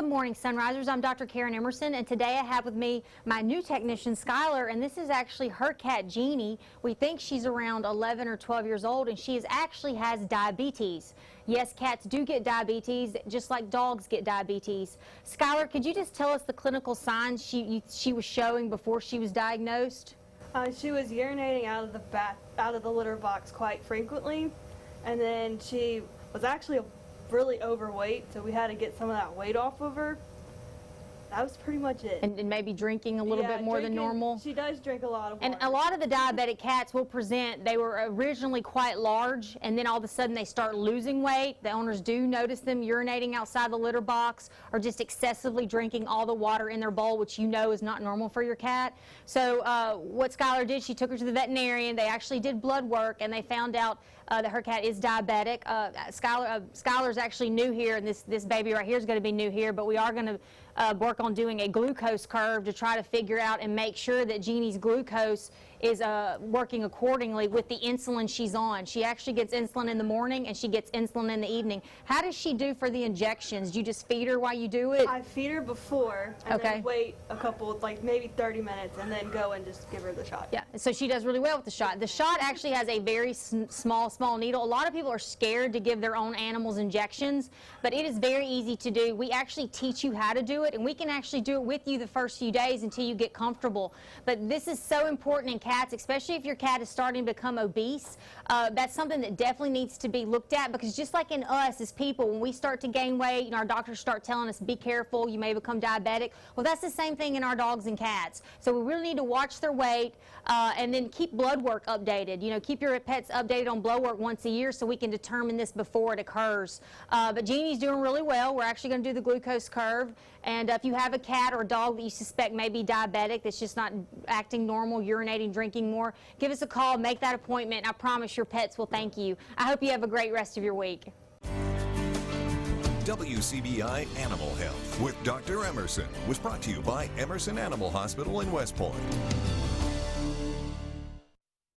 morning, Sunrisers. I'm Dr. Karen Emerson, and today I have with me my new technician, Skyler, and this is actually her cat, Jeanie. We think she's around 11 or 12 years old, and she actually has diabetes. Yes, cats do get diabetes, just like dogs get diabetes. Skyler, could you just tell us the clinical signs she was showing before she was diagnosed? She was urinating out of the litter box quite frequently, and then she was actually really overweight, so we had to get some of that weight off of her. That was pretty much it. And maybe drinking a little bit more than normal? She does drink a lot of water. And a lot of the diabetic cats will present, they were originally quite large, and then all of a sudden they start losing weight. The owners do notice them urinating outside the litter box or just excessively drinking all the water in their bowl, which you know is not normal for your cat. So what Skyler did, she took her to the veterinarian. They actually did blood work, and they found out that her cat is diabetic. Skyler's actually new here, and this baby right here is going to be new here, but we are going to work on doing a glucose curve to try to figure out and make sure that Jeanie's glucose is working accordingly with the insulin she's on. She actually gets insulin in the morning and she gets insulin in the evening. How does she do for the injections? Do you just feed her while you do it? I feed her before and then wait a couple, like maybe 30 minutes, and then go and just give her the shot. Yeah, so she does really well with the shot. The shot actually has a very small needle. A lot of people are scared to give their own animals injections, but it is very easy to do. We actually teach you how to do it, and we can actually do it with you the first few days until you get comfortable. But this is so important in cats, especially if your cat is starting to become obese. That's something that definitely needs to be looked at, because just like in us as people, when we start to gain weight, our doctors start telling us, be careful, you may become diabetic. Well, that's the same thing in our dogs and cats. So we really need to watch their weight and then keep blood work updated. Keep your pets updated on blood work once a year so we can determine this before it occurs. But Jeanie's doing really well. We're actually going to do the glucose curve. And if you have a cat or a dog that you suspect may be diabetic, that's just not acting normal, urinating, drinking more, give us a call, make that appointment, and I promise your pets will thank you. I hope you have a great rest of your week. WCBI Animal Health with Dr. Emerson was brought to you by Emerson Animal Hospital in West Point.